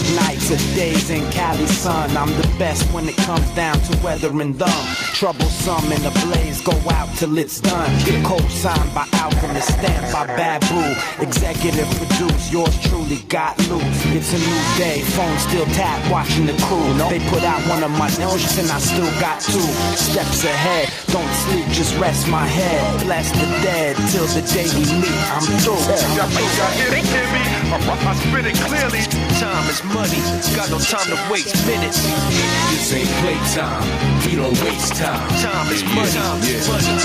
Long nights or days in Cali sun. I'm the best when it comes down to weathering them. Troublesome in the blaze, go out till it's done. Co-signed by Alchemist, stamped by Babu. Executive produced, yours truly got loose. It's a new day, phone still tapped, watching the crew. They put out one of my notes and I still got 2 steps ahead. Don't sleep, just rest my head. Bless the dead till the day we meet. I'm through. I spit it clearly. Time is money, got no time to waste minutes. This ain't playtime, we don't waste time. Time is money, money.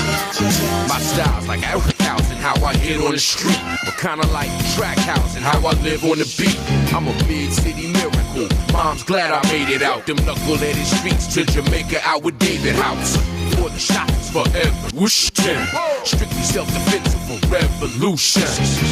My style's like African house and how I hit on the street, but kinda like track house and how I live on the beat. I'm a big city miracle. Mom's glad I made it out them knuckle-headed streets to Jamaica out with David House. For the shots forever, whoosh, strictly self-defense for revolution.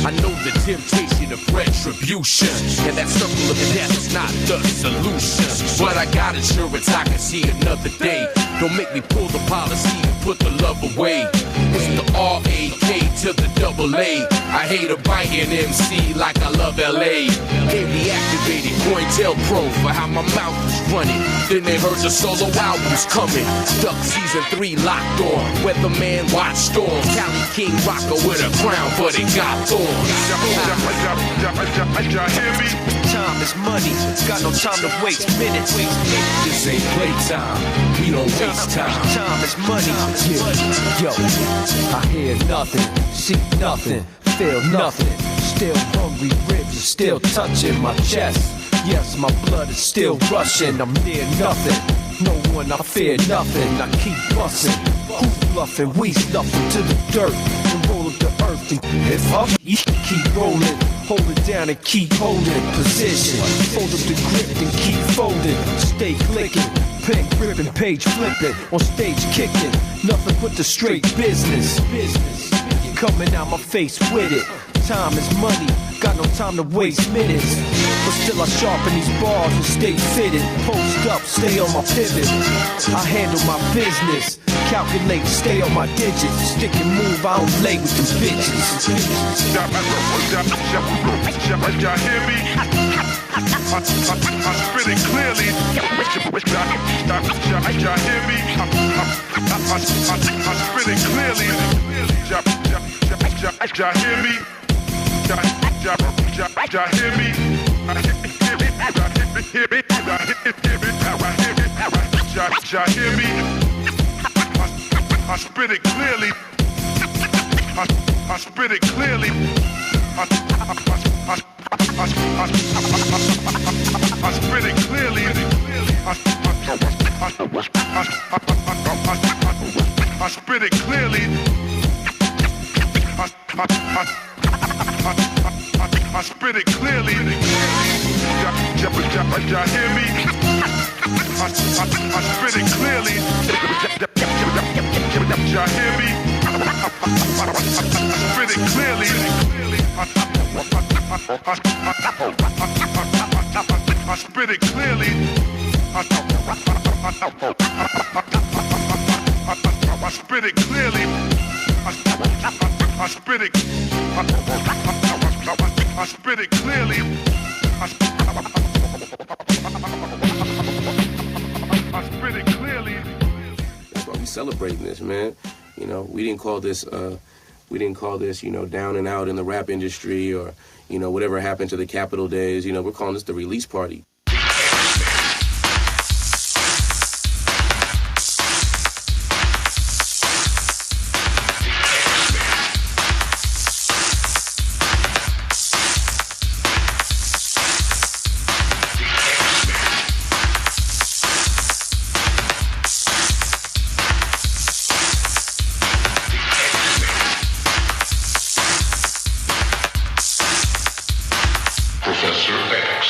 I know the temptation of retribution, and that circle of death is not the solution. But I got insurance, I can see another day. Don't make me pull the policy and put the love away. It's the R-A-K to the double A. I hate a biting MC like I love L.A. They reactivated COINTELPRO for how my mouth was running. Then they heard the solo albums coming. Duck season 3 locked on. Weatherman watch storms. Cali King rocker with a crown, but it got thorns. Y'all hear me? Time is money, got no time to waste minutes. This ain't playtime, we don't waste time. Time is money. Yo, I hear nothing, see nothing, feel nothing. Still hungry, ribs are still touching my chest. Yes, my blood is still rushing, I'm near nothing. No one, I fear nothing, I keep busting. Who's bluffing? We stuffing to the dirt and roll up the earth. And if I keep rolling, hold it down and keep holding position. Fold up the grip and keep folding. Stay clicking, pen gripping, page flipping. On stage kicking, nothing but the straight business. Coming out my face with it. Time is money, got no time to waste minutes. But still I sharpen these bars and stay fitted. Post up, stay on my pivot. I handle my business. Calculate, stay on my digits. Stick and move, I don't lay with them bitches. Y'all hear me? I spit it clearly. Y'all hear me? I spit it clearly. Y'all hear me? Y'all hear me? Y'all hear me? I spit it clearly. I spit it clearly. I spit it clearly. I spit it clearly. I spit it clearly. Y'all hear me? I spit it clearly. Y'all hear me? I spit it clearly. I spit it clearly. I spit it clearly. I spit it. I spit it clearly. I spit it clearly. That's why we celebrating this, man. You know, we didn't call this, you know, down and out in the rap industry or, you know, whatever happened to the Capitol days. You know, we're calling this the release party. Professor X.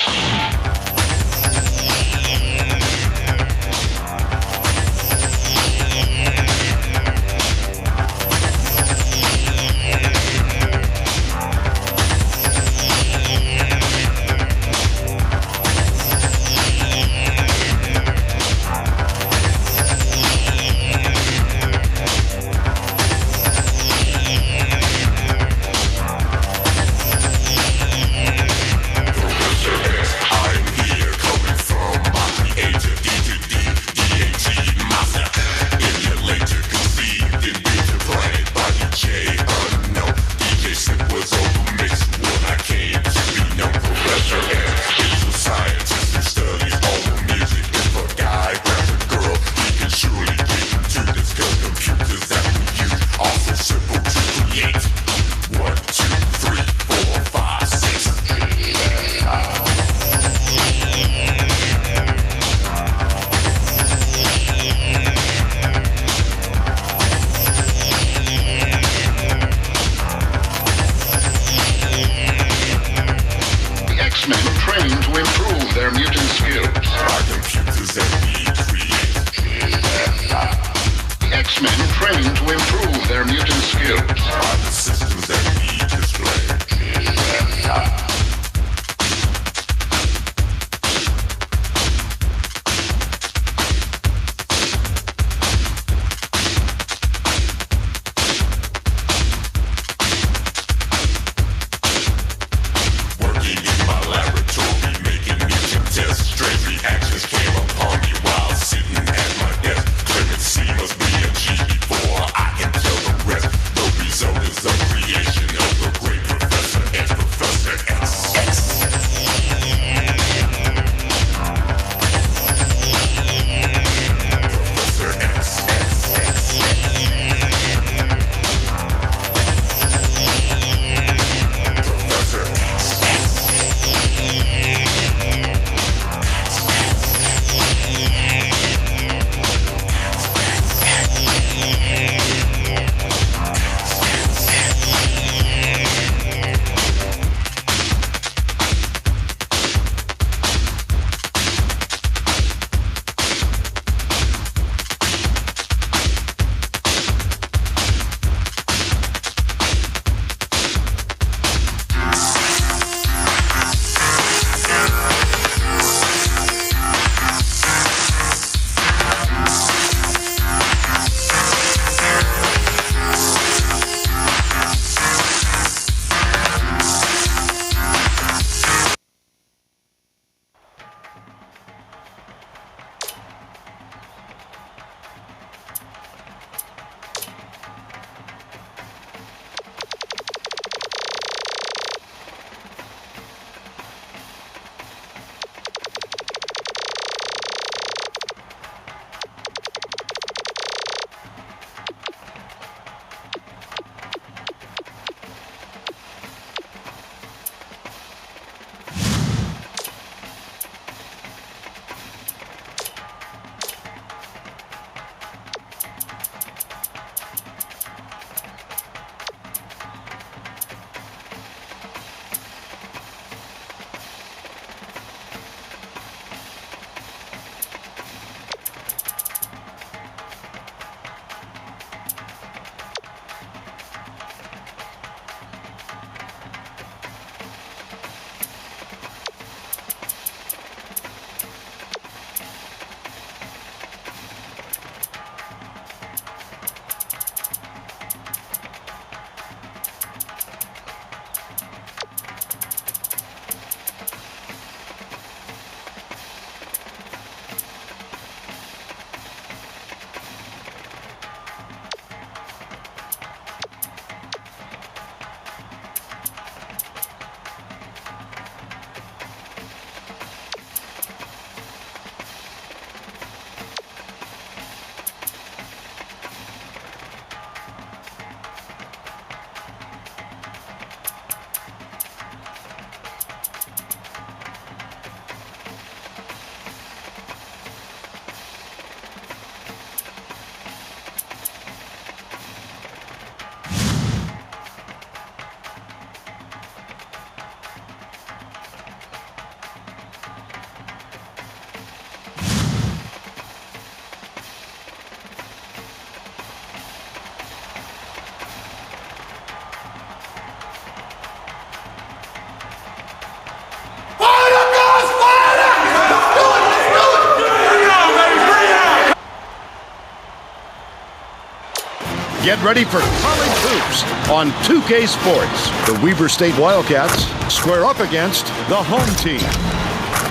Get ready for college hoops on 2K Sports. The Weber State Wildcats square up against the home team.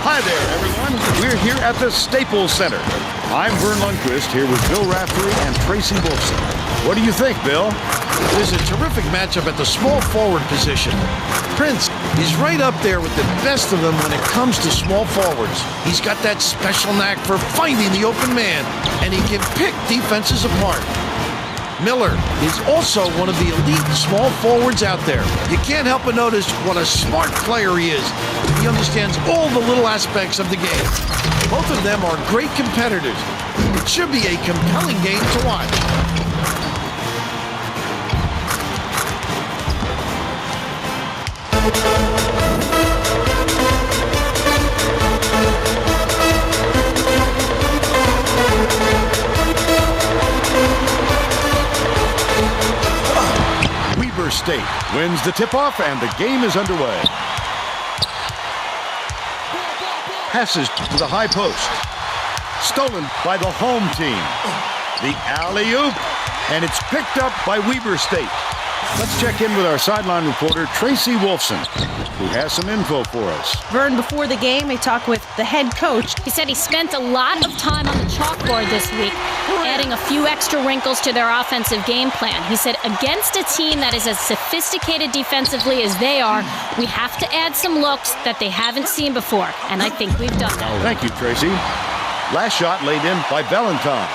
Hi there, everyone. We're here at the Staples Center. I'm Vern Lundquist here with Bill Raftery and Tracy Wolfson. What do you think, Bill? There's a terrific matchup at the small forward position. Prince is right up there with the best of them when it comes to small forwards. He's got that special knack for finding the open man, and he can pick defenses apart. Miller is also one of the elite small forwards out there. You can't help but notice what a smart player he is. He understands all the little aspects of the game. Both of them are great competitors. It should be a compelling game to watch. Weber State wins the tip-off and the game is underway. Passes to the high post. Stolen by the home team. The alley-oop, and it's picked up by Weber State. Let's check in with our sideline reporter, Tracy Wolfson, who has some info for us. Vern, before the game, I talked with the head coach. He said he spent a lot of time on the chalkboard this week, adding a few extra wrinkles to their offensive game plan. He said, against a team that is as sophisticated defensively as they are, we have to add some looks that they haven't seen before, and I think we've done that. Thank you, Tracy. Last shot laid in by Valentine.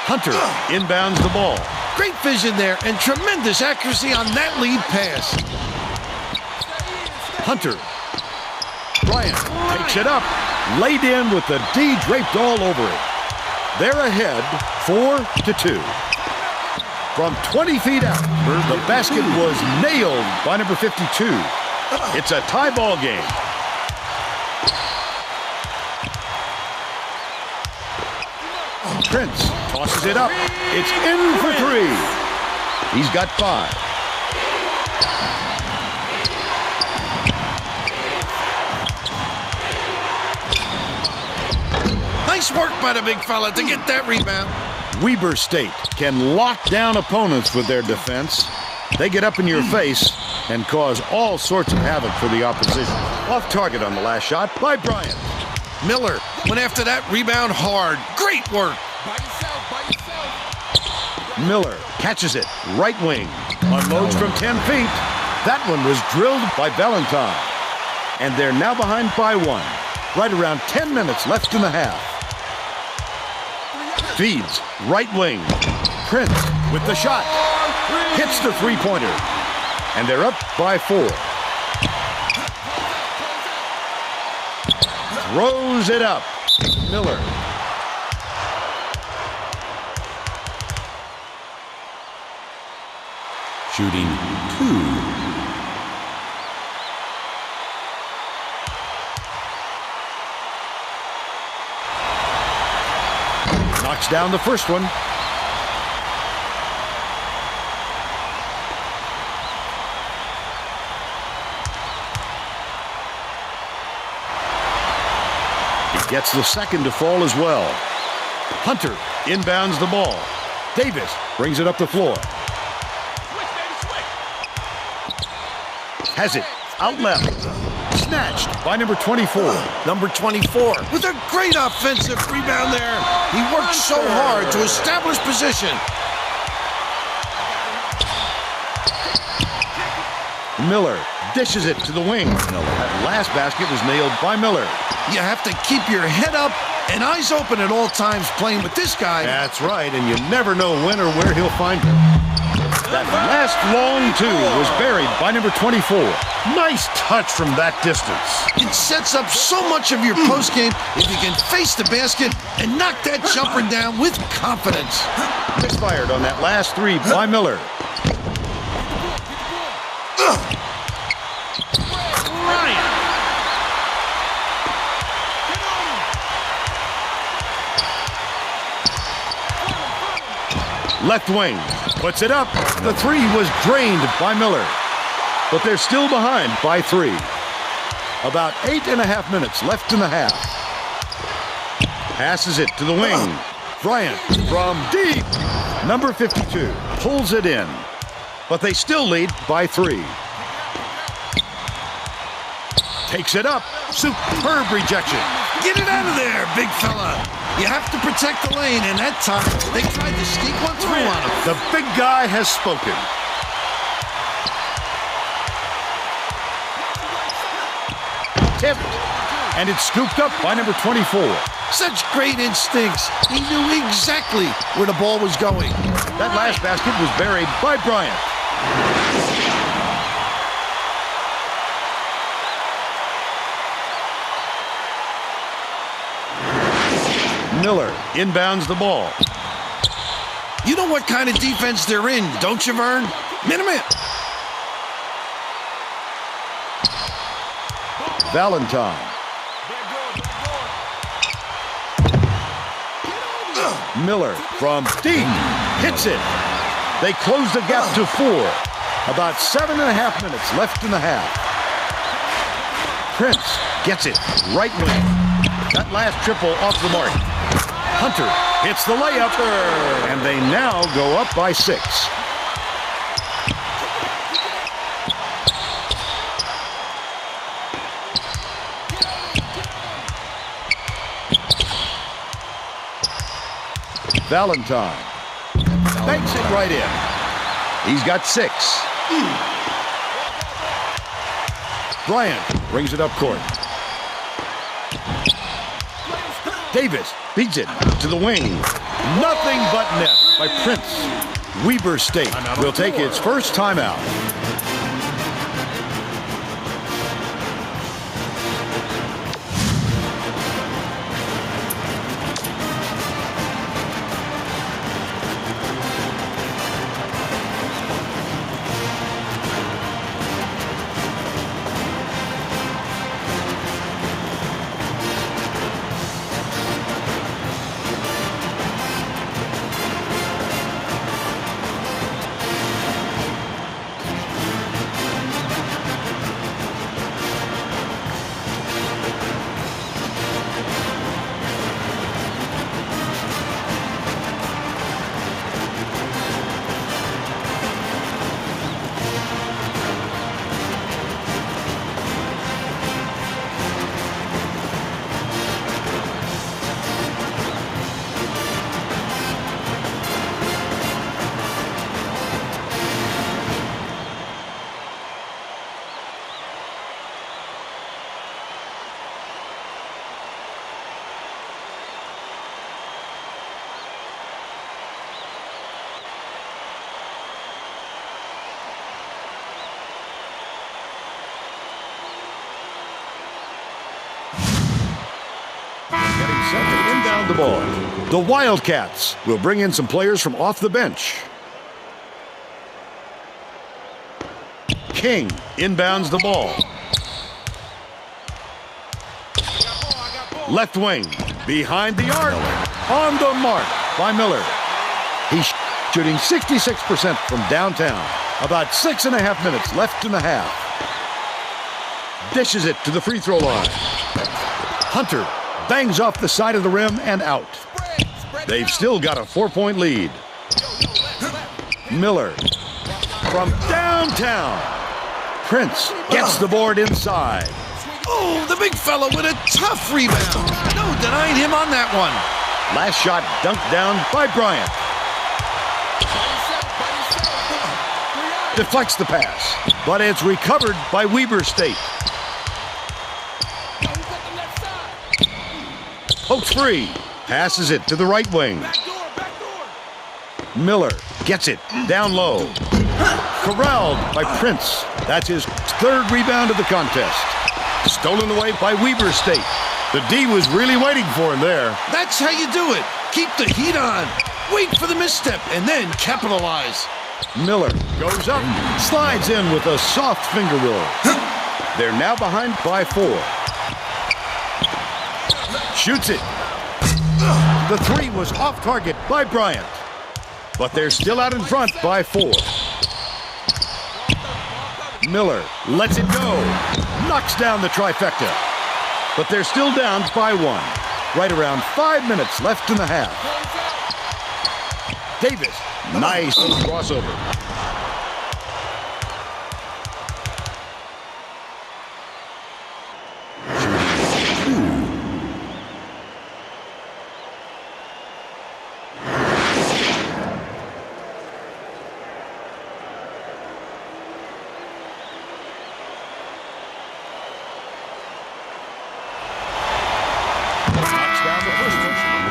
Hunter inbounds the ball. Great vision there and tremendous accuracy on that lead pass. Hunter. Bryant takes it up. Laid in with the D draped all over it. They're ahead 4-2. From 20 feet out, the basket was nailed by number 52. It's a tie ball game. Prince tosses it up. It's in for three. He's got 5. Nice work by the big fella to get that rebound. Weber State can lock down opponents with their defense. They get up in your face and cause all sorts of havoc for the opposition. Off target on the last shot by Bryant. Miller went after that rebound hard. Great work. Miller catches it, right wing, unloads from 10 feet. That one was drilled by Valentine. And they're now behind by 1. Right around 10 minutes left in the half. Feeds, right wing. Prince with the shot. Hits the three-pointer. And they're up by 4. Throws it up. Miller. Shooting 2. Knocks down the first one. He gets the second to fall as well. Hunter inbounds the ball. Davis brings it up the floor. Has it out left. Snatched by number 24. Number 24 with a great offensive rebound there. He worked so hard to establish position. Miller dishes it to the wing. That last basket was nailed by Miller. You have to keep your head up and eyes open at all times playing with this guy. That's right, and you never know when or where he'll find him. That last long 2 was buried by number 24. Nice touch from that distance. It sets up so much of your postgame if you can face the basket and knock that jumper down with confidence. Misfired on that last 3 by Miller. Left wing, puts it up. The 3 was drained by Miller, but they're still behind by 3. About 8.5 minutes left in the half. Passes it to the wing. Bryant from deep. Number 52. pulls it in. But they still lead by 3. Takes it up. Superb rejection. Get it out of there, big fella. You have to protect the lane, and that time they tried to sneak one through on him. The big guy has spoken. Tipped, and it's scooped up by number 24. Such great instincts. He knew exactly where the ball was going. That last basket was buried by Bryant. Miller inbounds the ball. You know what kind of defense they're in, don't you, Vern? Minute. Valentine. Miller from deep hits it. They close the gap to 4. About 7.5 minutes left in the half. Prince gets it right wing. That last triple off the mark. Hunter hits the layup, and they now go up by 6. Valentine banks it right in. He's got 6. Bryant brings it up court. Davis beats it to the wing. Nothing but net by Prince. Weber State will take its first timeout. Inbound the ball. The Wildcats will bring in some players from off the bench. King inbounds the ball. Left wing, behind the arc, on the mark by Miller. He's shooting 66% from downtown. About 6.5 minutes left in the half. Dishes it to the free throw line. Hunter bangs off the side of the rim and out. They've still got a 4-point lead. Miller from downtown. Prince gets the board inside. Oh, the big fella with a tough rebound. No denying him on that one. Last shot dunked down by Bryant. Deflects the pass, but it's recovered by Weber State. Pokes free, passes it to the right wing. Miller gets it down low. Corralled by Prince. That's his third rebound of the contest. Stolen away by Weber State. The D was really waiting for him there. That's how you do it. Keep the heat on. Wait for the misstep and then capitalize. Miller goes up, slides in with a soft finger roll. They're now behind by 4. Shoots it. The 3 was off target by Bryant. But they're still out in front by 4. Miller lets it go. Knocks down the trifecta. But they're still down by 1. Right around 5 minutes left in the half. Davis Nice crossover.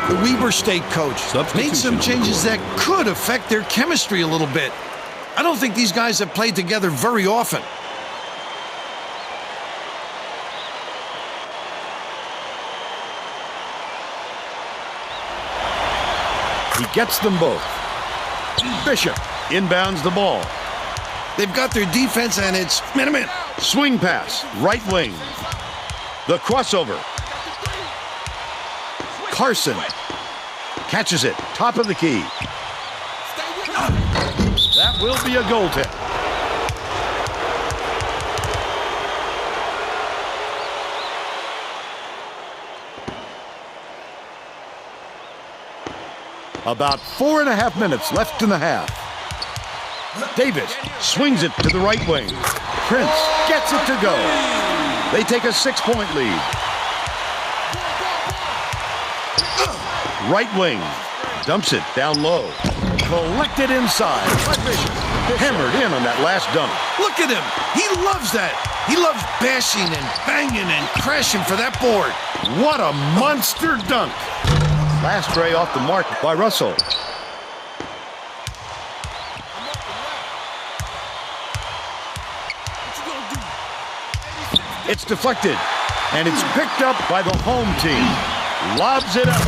The Weber State coach made some changes that could affect their chemistry a little bit. I don't think these guys have played together very often. He gets them both. Bishop inbounds the ball. They've got their defense, and it's man-to-man. Swing pass, right wing. The crossover. Carson catches it, top of the key. That will be a goal tip. About 4.5 minutes left in the half. Davis swings it to the right wing. Prince gets it to go. They take a 6-point lead. Right wing, dumps it down low. Collected inside. Hammered in on that last dunk. Look at him. He loves that. He loves bashing and banging and crashing for that board. What a monster dunk. Last tray off the mark by Russell. It's deflected, and it's picked up by the home team. Lobs it up.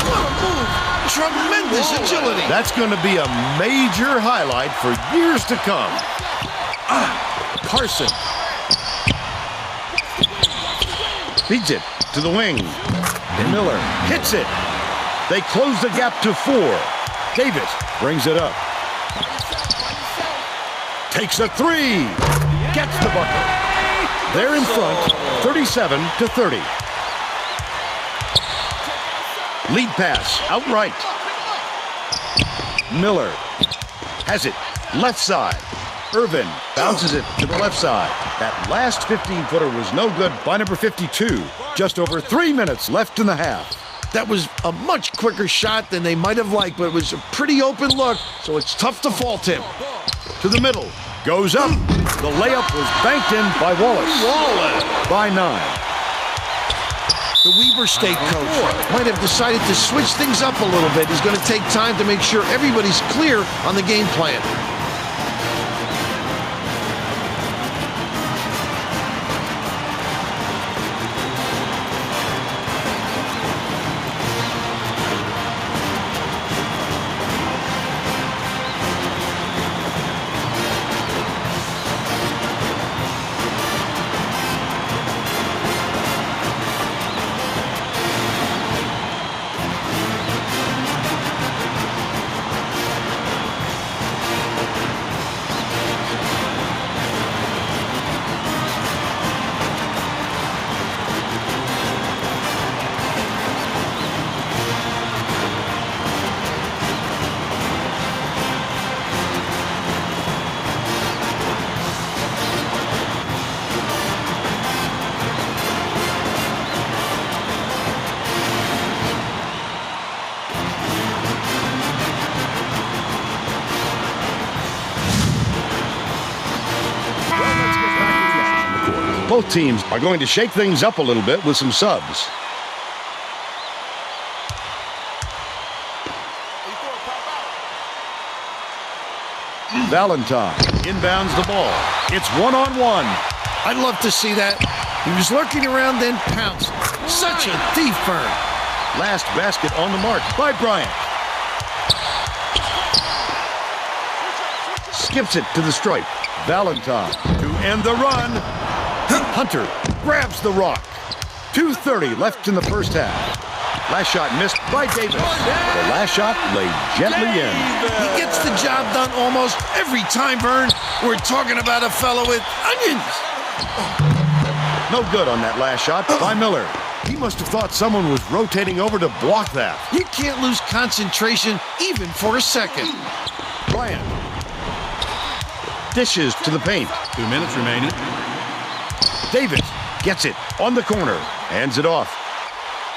What a move. Tremendous agility. That's going to be a major highlight for years to come. Carson feeds it to the wing. Miller hits it. They close the gap to 4. Davis brings it up. Takes a 3. Gets the bucket. They're in front, 37-30. Lead pass, outright. Miller has it, left side. Irvin bounces it to the left side. That last 15-footer was no good by number 52. Just over 3 minutes left in the half. That was a much quicker shot than they might have liked, but it was a pretty open look, so it's tough to fault him. To the middle, goes up. The layup was banked in by Wallace. By 9. The Weber State coach might have decided to switch things up a little bit. He's going to take time to make sure everybody's clear on the game plan. Both teams are going to shake things up a little bit with some subs. Valentine inbounds the ball. It's one-on-one. I'd love to see that. He was lurking around, then pounced. Such a thief burn. Last basket on the mark by Bryant. Skips it to the stripe. Valentine to end the run. Hunter grabs the rock. 2:30 left in the first half. Last shot missed by Davis. The last shot laid gently in. He gets the job done almost every time, Vern. We're talking about a fellow with onions. No good on that last shot by Miller. He must have thought someone was rotating over to block that. You can't lose concentration even for a second. Bryant. Dishes to the paint. 2 minutes remaining. Davis gets it on the corner. Hands it off.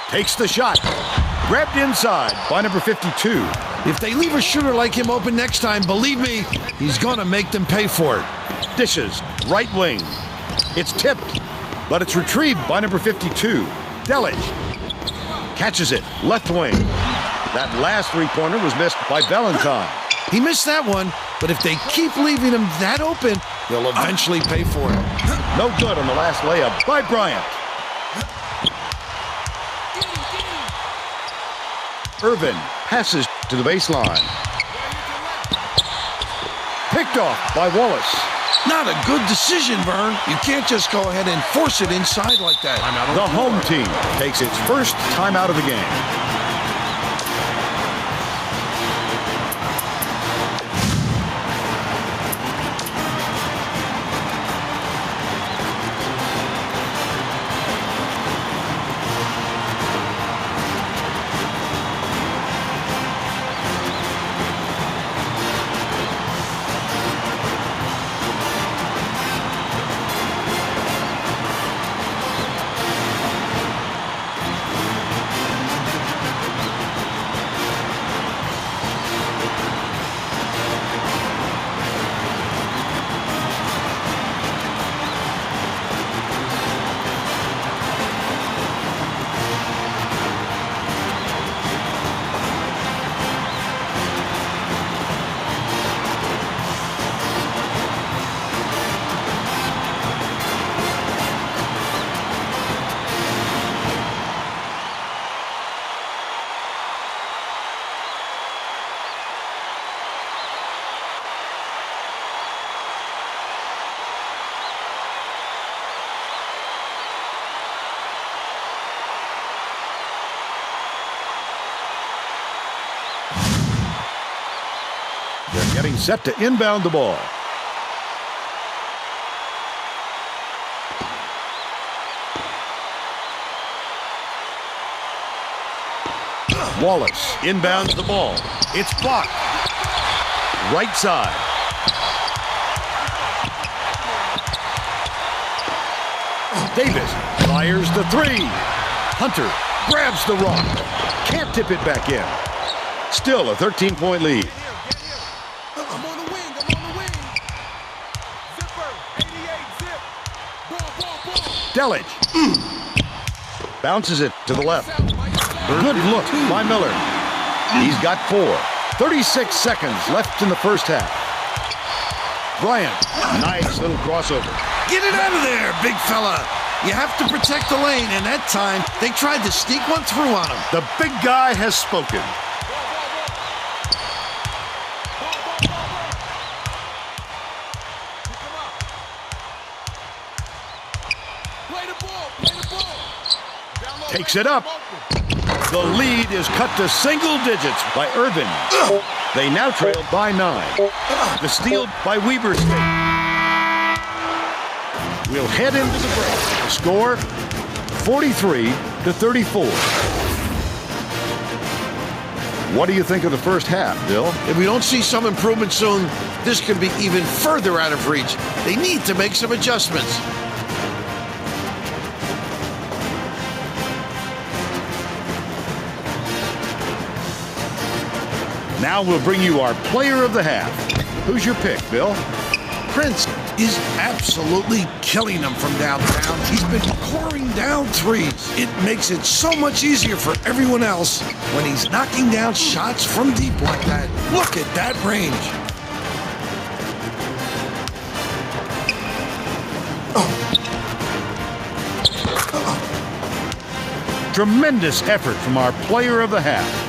Takes the shot. Grabbed inside by number 52. If they leave a shooter like him open next time, believe me, he's going to make them pay for it. Dishes, right wing. It's tipped, but it's retrieved by number 52. Delich catches it, left wing. That last three-pointer was missed by Valentine. He missed that one, but if they keep leaving him that open, they'll eventually pay for it. No good on the last layup by Bryant. Irvin passes to the baseline. Picked off by Wallace. Not a good decision, Vern. You can't just go ahead and force it inside like that. The home team takes its first timeout of the game. They're getting set to inbound the ball. Wallace inbounds the ball. It's blocked. Right side. Davis fires the three. Hunter grabs the rock. Can't tip it back in. Still a 13-point lead. I'm on the wing. Zipper, 88, zip. Ball. Delich bounces it to the left. Good look by Miller. He's got 4. 36 seconds left in the first half. Bryant, nice little crossover. Get it out of there, big fella. You have to protect the lane, and that time they tried to sneak one through on him. The big guy has spoken. Takes it up. The lead is cut to single digits by Irvin. They now trail by 9. The steal by Weber State. We'll head into the break. Score 43-34. What do you think of the first half, Bill? If we don't see some improvement soon, this could be even further out of reach. They need to make some adjustments. Now we'll bring you our player of the half. Who's your pick, Bill? Prince is absolutely killing them from downtown. He's been pouring down threes. It makes it so much easier for everyone else when he's knocking down shots from deep like that. Look at that range. Tremendous effort from our player of the half.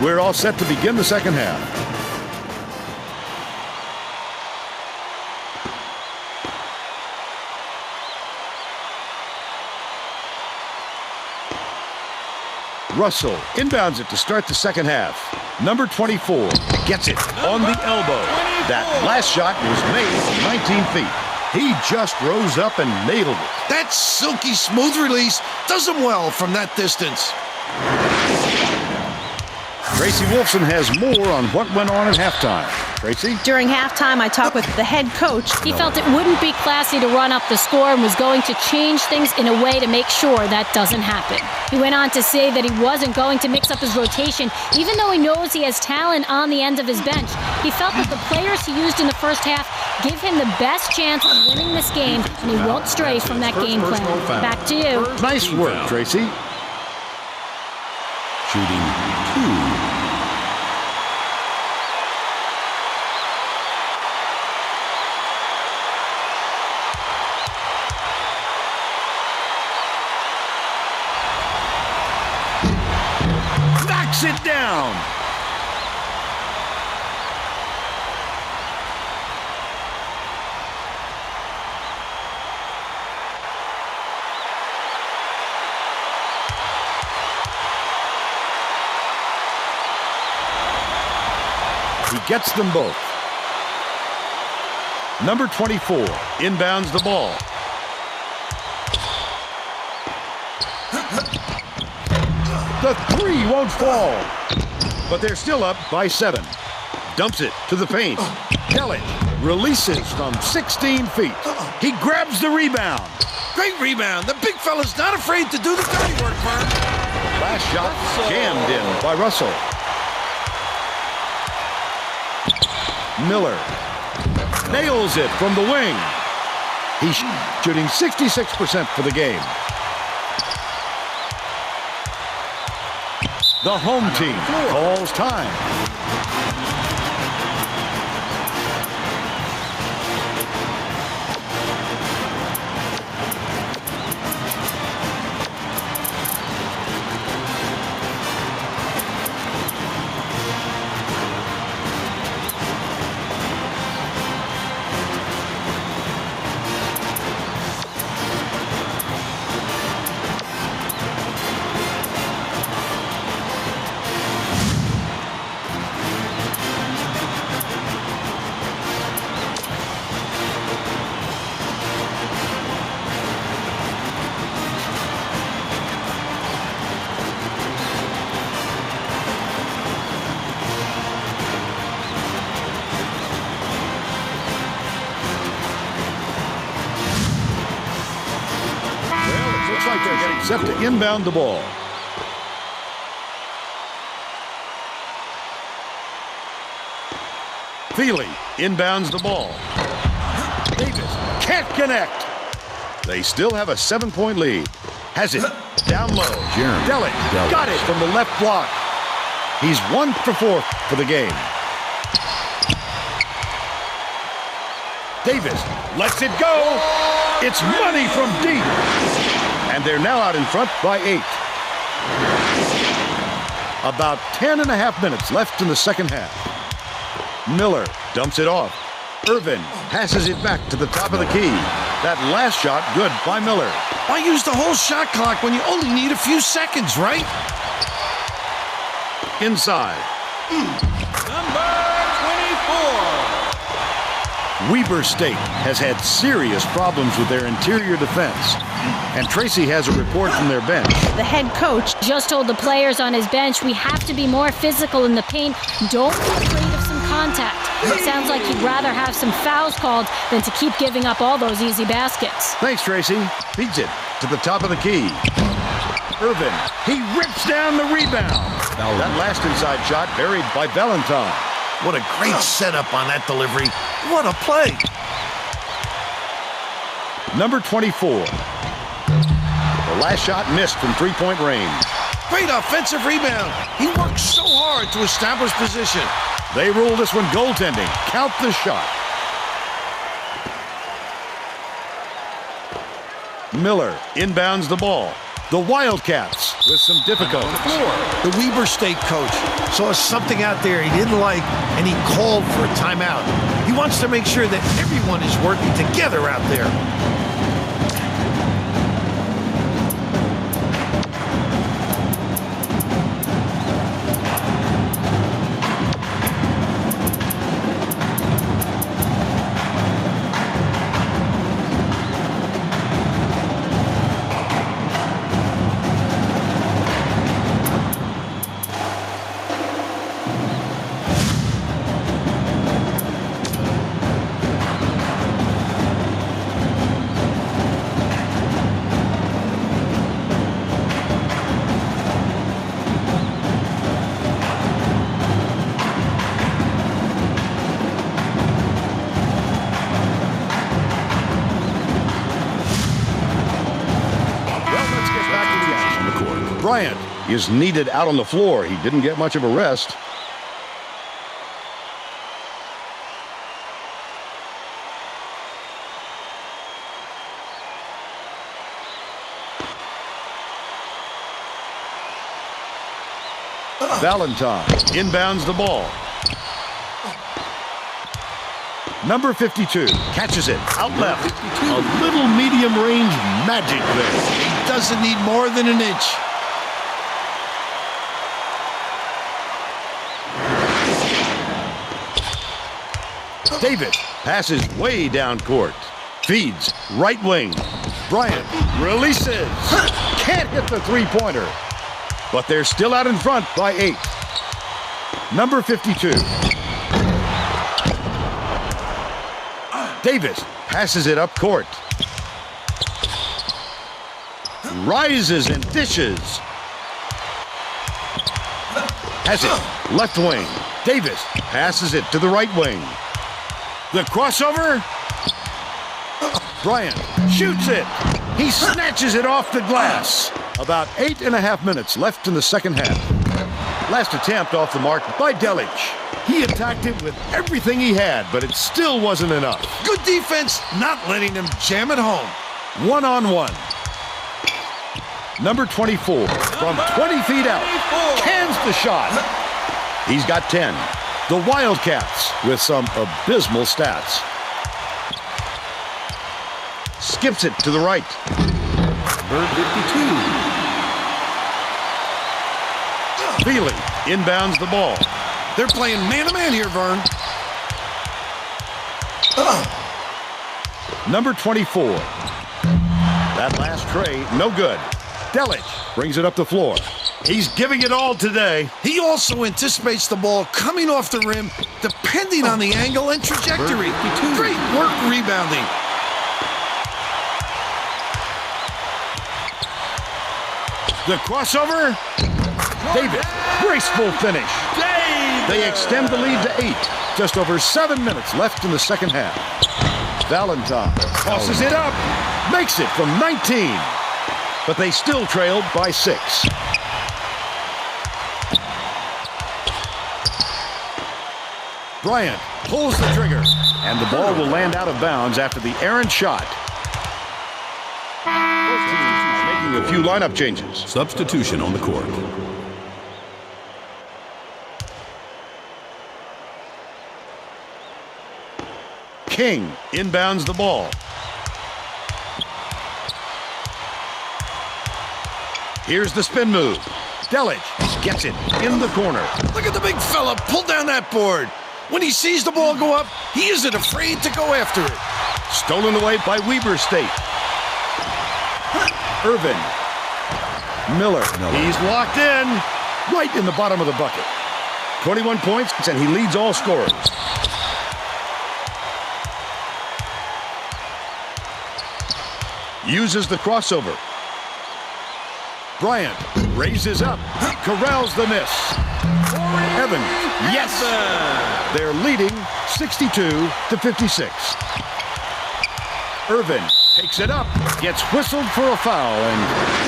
We're all set to begin the second half. Russell inbounds it to start the second half. Number 24 gets it on the elbow. That last shot was made from 19 feet. He just rose up and nailed it. That silky smooth release does him well from that distance. Tracy Wolfson has more on what went on at halftime. Tracy? During halftime, I talked with the head coach. He felt it wouldn't be classy to run up the score and was going to change things in a way to make sure that doesn't happen. He went on to say that he wasn't going to mix up his rotation, even though he knows he has talent on the end of his bench. He felt that the players he used in the first half give him the best chance of winning this game, and he won't stray from that game plan. Back to you. Nice work, Tracy. Shooting 2. It down. He gets them both. Number 24 inbounds the ball. The three won't fall, but they're still up by 7. Dumps it to the paint. Kelly releases from 16 feet. He grabs the rebound. Great rebound. The big fella's not afraid to do the dirty work, Mark. Last shot jammed in by Russell. Miller nails it from the wing. He's shooting 66% for the game. The home team calls time. Set to inbound the ball. Feely inbounds the ball. Davis can't connect. They still have a 7-point lead. Has it down low. Delic got it from the left block. He's 1 for 4 for the game. Davis lets it go. It's money from deep. And they're now out in front by 8. About 10.5 minutes left in the second half. Miller dumps it off. Irvin passes it back to the top of the key. That last shot good by Miller. Why use the whole shot clock when you only need a few seconds, right? Inside. Number 24. Weber State has had serious problems with their interior defense. And Tracy has a report from their bench. The head coach just told the players on his bench, we have to be more physical in the paint. Don't be afraid of some contact. It sounds like he'd rather have some fouls called than to keep giving up all those easy baskets. Thanks, Tracy. Feeds it to the top of the key. Irvin, he rips down the rebound. That last inside shot buried by Valentine. What a great setup on that delivery. What a play. Number 24. The last shot missed from 3-point range. Great offensive rebound. He worked so hard to establish position. They rule this one goaltending. Count the shot. Miller inbounds the ball. The Wildcats with some difficulties. The Weber State coach saw something out there he didn't like, and he called for a timeout. He wants to make sure that everyone is working together out there. Bryant is needed out on the floor. He didn't get much of a rest. Valentine inbounds the ball. Number 52 catches it out left. A little medium range magic there. He doesn't need more than an inch. David passes way down court. Feeds right wing. Bryant releases. Can't hit the three-pointer. But they're still out in front by 8. Number 52. Davis passes it up court. Rises and dishes. Has it left wing. Davis passes it to the right wing. The crossover. Bryant shoots it. He snatches it off the glass. About 8.5 minutes left in the second half. Last attempt off the mark by Delich. He attacked it with everything he had, but it still wasn't enough. Good defense, not letting them jam it home. 1-on-1. Number 24 from 20 feet out. Cans the shot. He's got 10. The Wildcats with some abysmal stats. Skips it to the right. Number 52. Feely inbounds the ball. They're playing man-to-man here, Vern. Number 24. That last tray, no good. Delich brings it up the floor. He's giving it all today. He also anticipates the ball coming off the rim, depending on the angle and trajectory. Great work rebounding. The crossover. David, graceful finish. They extend the lead to 8. Just over 7 minutes left in the second half. Valentine tosses it up. Makes it from 19. But they still trailed by 6. Bryant pulls the trigger, and the ball will land out of bounds after the errant shot. Both teams making a few lineup changes. Substitution on the court. King inbounds the ball. Here's the spin move. Delich gets it in the corner. Look at the big fella pull down that board. When he sees the ball go up, he isn't afraid to go after it. Stolen away by Weber State. Irvin. Miller. He's locked in. Right in the bottom of the bucket. 21 points, and he leads all scorers. Uses the crossover. Bryant raises up. Corrals the miss. Evans. Yes! They're leading 62-56. Irvin takes it up. Gets whistled for a foul. And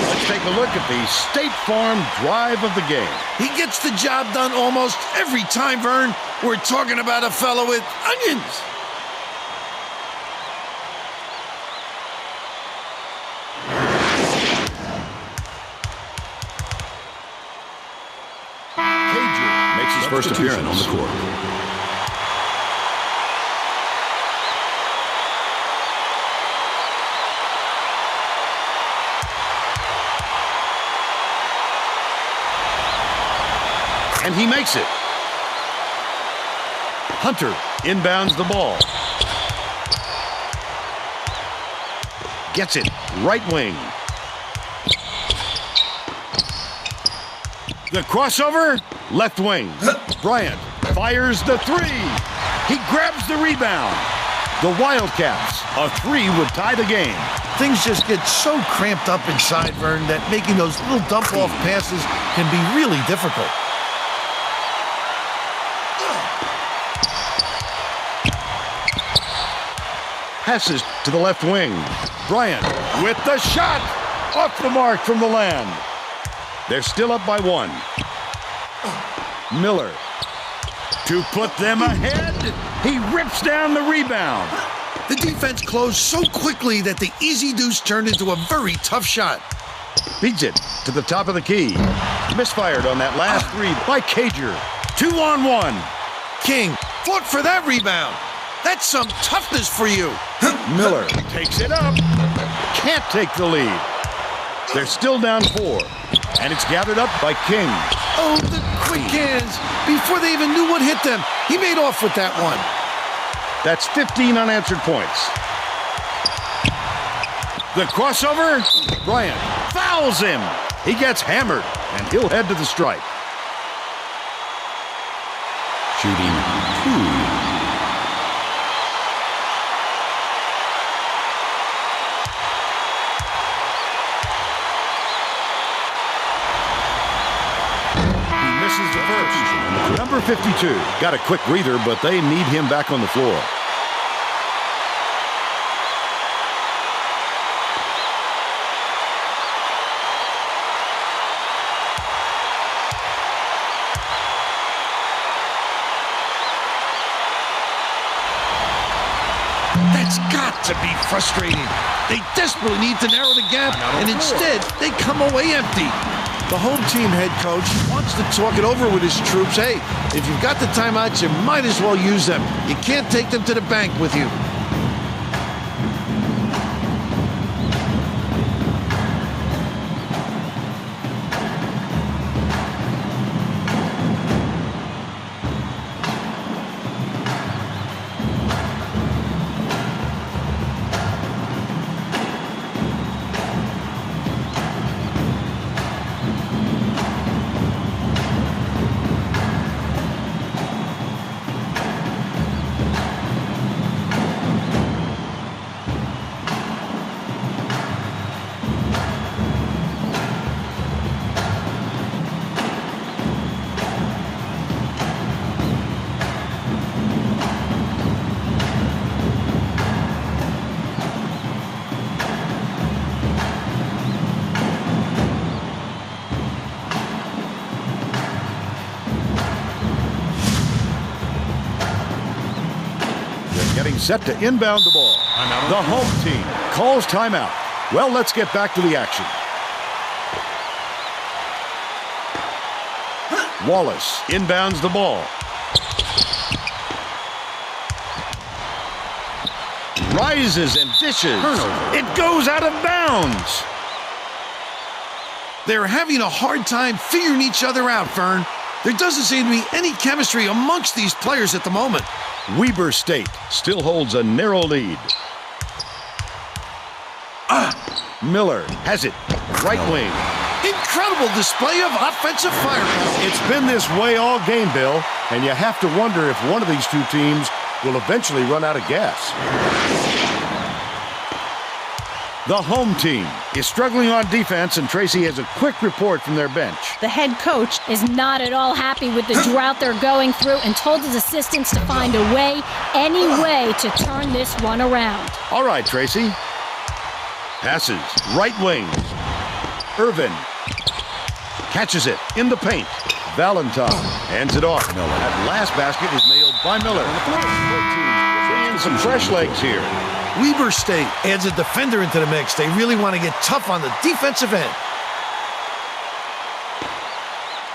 let's take a look at the State Farm drive of the game. He gets the job done almost every time, Vern. We're talking about a fellow with onions. makes his first appearance on the court. And he makes it. Hunter inbounds the ball. Gets it, right wing. The crossover, left wing. Bryant fires the three. He grabs the rebound. The Wildcats, a three would tie the game. Things just get so cramped up inside, Vern, that making those little dump-off passes can be really difficult. Passes to the left wing. Bryant with the shot. Off the mark from the land. They're still up by one. Miller to put them ahead. He rips down the rebound. The defense closed so quickly that the easy deuce turned into a very tough shot. Beats it to the top of the key. Misfired on that last three by Cager. 2-on-1. King fought for that rebound. That's some toughness for you. Miller takes it up. Can't take the lead. They're still down 4. And it's gathered up by King. Oh, the quick hands. Before they even knew what hit them, he made off with that one. That's 15 unanswered points. The crossover. Bryant fouls him. He gets hammered, and he'll head to the stripe. Shooting 2. Number 52 got a quick breather, but they need him back on the floor. That's got to be frustrating. They desperately need to narrow the gap, and instead they come away empty. The home team head coach wants to talk it over with his troops. Hey, if you've got the timeouts, you might as well use them. You can't take them to the bank with you. Set to inbound the ball. The home team calls timeout. Well, let's get back to the action. Wallace inbounds the ball. Rises and dishes. It goes out of bounds. They're having a hard time figuring each other out, Fern. There doesn't seem to be any chemistry amongst these players at the moment. Weber State still holds a narrow lead. Miller has it. Right wing. Incredible display of offensive firepower. It's been this way all game, Bill, and you have to wonder if one of these two teams will eventually run out of gas. The home team is struggling on defense, and Tracy has a quick report from their bench. The head coach is not at all happy with the drought they're going through and told his assistants to find a way, any way, to turn this one around. All right, Tracy. Passes, right wing. Irvin catches it in the paint. Valentine hands it off. That last basket is nailed by Miller. Seeing some fresh legs here. Weber State adds a defender into the mix. They really want to get tough on the defensive end.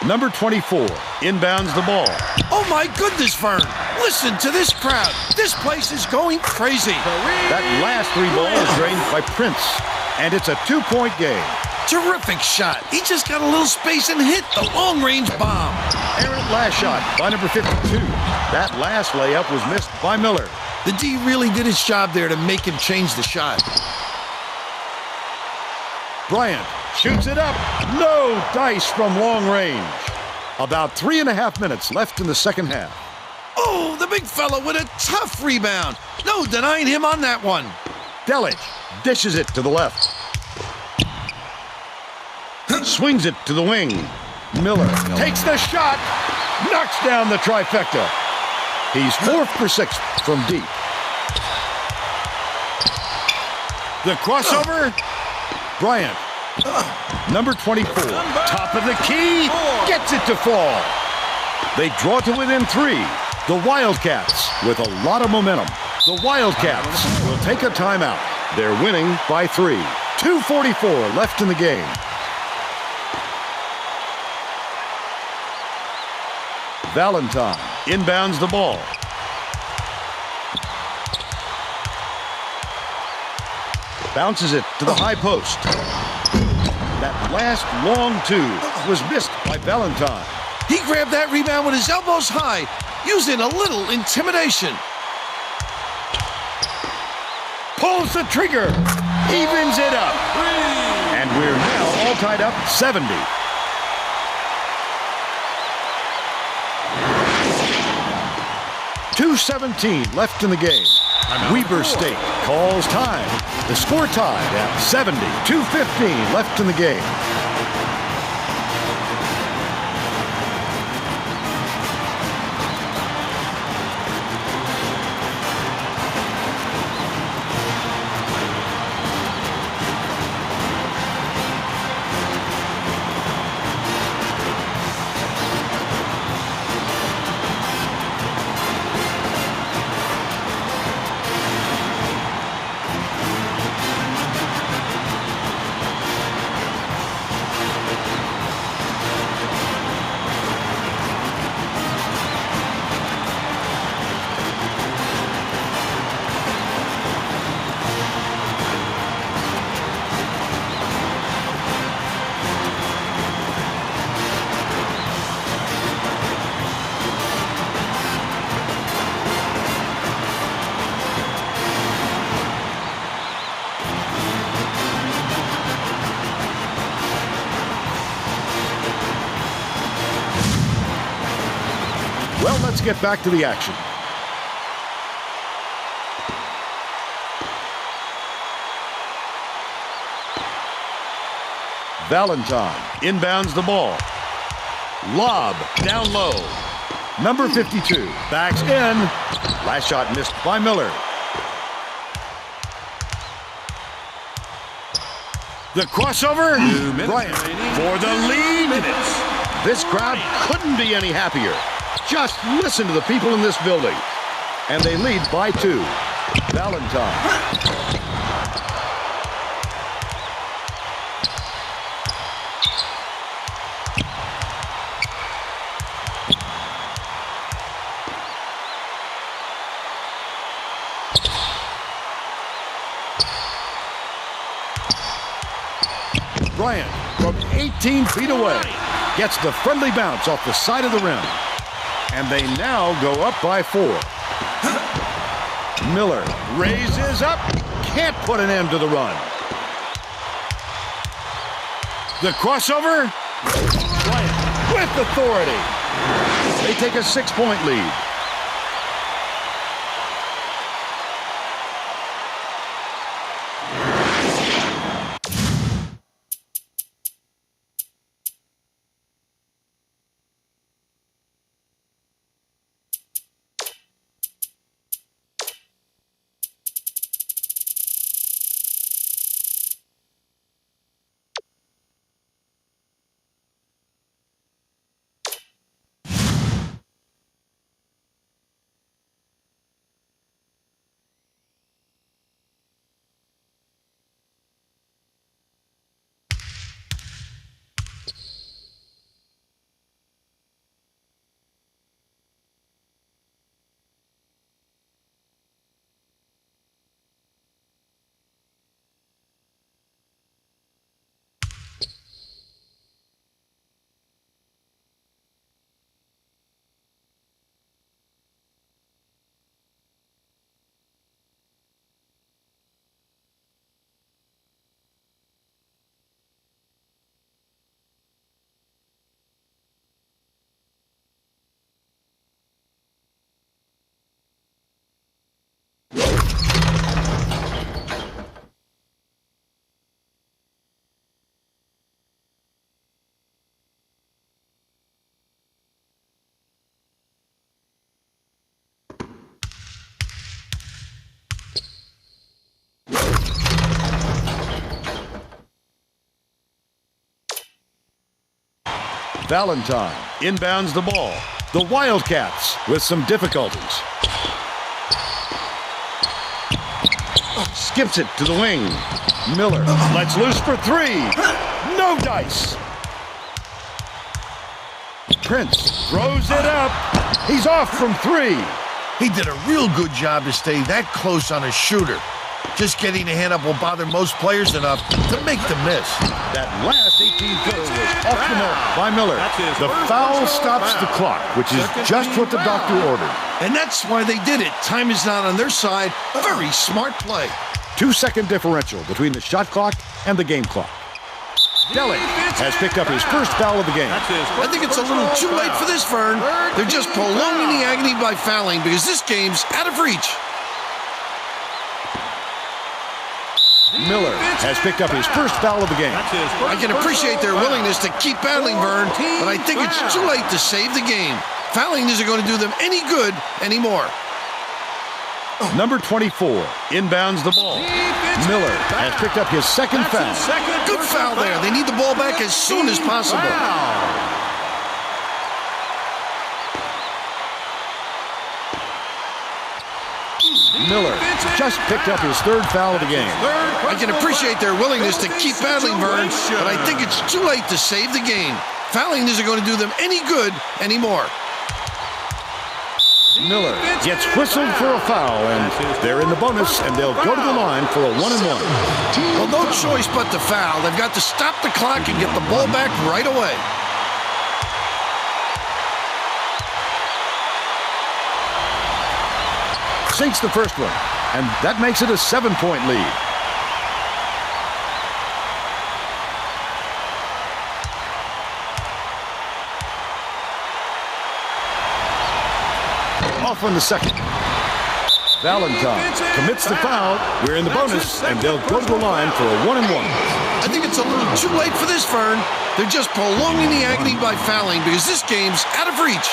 Number 24 inbounds the ball. Oh my goodness, Vern. Listen to this crowd. This place is going crazy. That last 3 ball is drained by Prince, and it's a 2-point game. Terrific shot. He just got a little space and hit the long-range bomb. Errant last shot by number 52. That last layup was missed by Miller. The D really did his job there to make him change the shot. Bryant shoots it up. No dice from long range. About 3.5 minutes left in the second half. Oh, the big fella with a tough rebound. No denying him on that one. Delic dishes it to the left. Swings it to the wing. Miller takes the shot. Knocks down the trifecta. He's 4 for 6 from deep. The crossover. Bryant. Number 24. Top of the key. Gets it to fall. They draw to within 3. The Wildcats with a lot of momentum. The Wildcats will take a timeout. They're winning by 3. 2:44 left in the game. Valentine inbounds the ball. Bounces it to the high post. That last long 2 was missed by Valentine. He grabbed that rebound with his elbows high, using a little intimidation. Pulls the trigger. Evens it up. And we're now all tied up 70. .217 left in the game. Weber State calls time. The score tied at 70. 2:15 left in the game. Well, let's get back to the action. Valentine inbounds the ball. Lob down low. Number 52 backs in. Last shot missed by Miller. The crossover. Bryant for the lead. This crowd couldn't be any happier. Just listen to the people in this building. And they lead by 2. Valentine. Bryant from 18 feet away gets the friendly bounce off the side of the rim. And they now go up by 4. Miller raises up. Can't put an end to the run. The crossover. Bryant with authority. They take a 6-point lead. Valentine inbounds the ball. The Wildcats with some difficulties. Skips it to the wing. Miller lets loose for three. No dice. Prince throws it up. He's off from three. He did a real good job to stay that close on a shooter. Just getting the hand up will bother most players enough to make them miss. That last 18-footer was off the mark by Miller. The foul stops the clock, which is just what the doctor ordered. And that's why they did it. Time is not on their side. Very smart play. 2-second differential between the shot clock and the game clock. Delic has picked up his first foul of the game. I think it's a little too late for this, Vern. They're just prolonging the agony by fouling because this game's out of reach. Miller has picked up his first foul of the game. I can appreciate their willingness to keep battling, Vern, but I think it's too late to save the game. Fouling isn't going to do them any good anymore. Number 24 inbounds the ball. Miller has picked up his second foul. Good foul there. They need the ball back as soon as possible. Miller just picked up his third foul of the game. I can appreciate their willingness to keep battling, Vern, but I think it's too late to save the game. Fouling isn't going to do them any good anymore. Miller gets whistled for a foul, and they're in the bonus, and they'll go to the line for a 1-and-1. Well, no choice but to foul. They've got to stop the clock and get the ball back right away. Sinks the first one, and that makes it a 7-point lead. Off on the second. Valentine commits the foul. We're in the bonus, and they'll go to the line for a 1-and-1. I think it's a little too late for this, Vern. They're just prolonging the agony by fouling because this game's out of reach.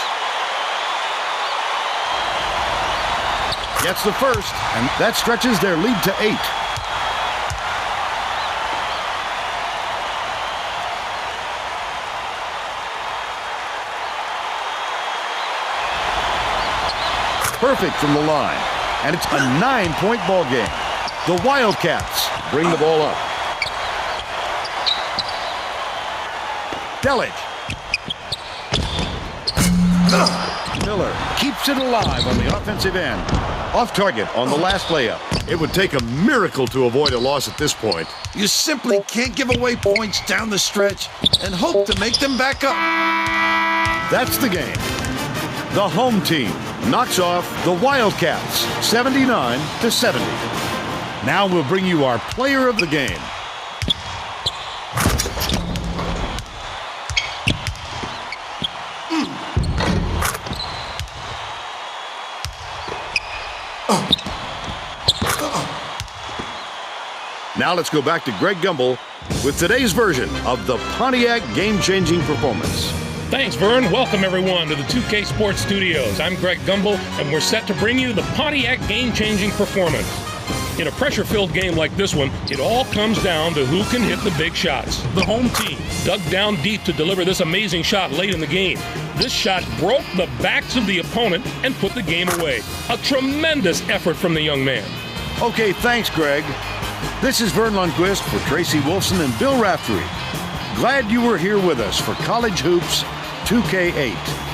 Gets the first, and that stretches their lead to 8. Perfect from the line, and it's a 9-point ball game. The Wildcats bring the ball up. Delic. Miller keeps it alive on the offensive end. Off target on the last layup. It would take a miracle to avoid a loss at this point. You simply can't give away points down the stretch and hope to make them back up. That's the game. The home team knocks off the Wildcats 79-70. Now we'll bring you our player of the game. Now let's go back to Greg Gumbel with today's version of the Pontiac game-changing performance. Thanks, Vern. Welcome, everyone, to the 2K Sports Studios. I'm Greg Gumbel, and we're set to bring you the Pontiac game-changing performance. In a pressure-filled game like this one, it all comes down to who can hit the big shots. The home team dug down deep to deliver this amazing shot late in the game. This shot broke the backs of the opponent and put the game away. A tremendous effort from the young man. Okay, thanks, Greg. This is Vern Lundquist for Tracy Wolfson and Bill Raftery. Glad you were here with us for College Hoops 2K8.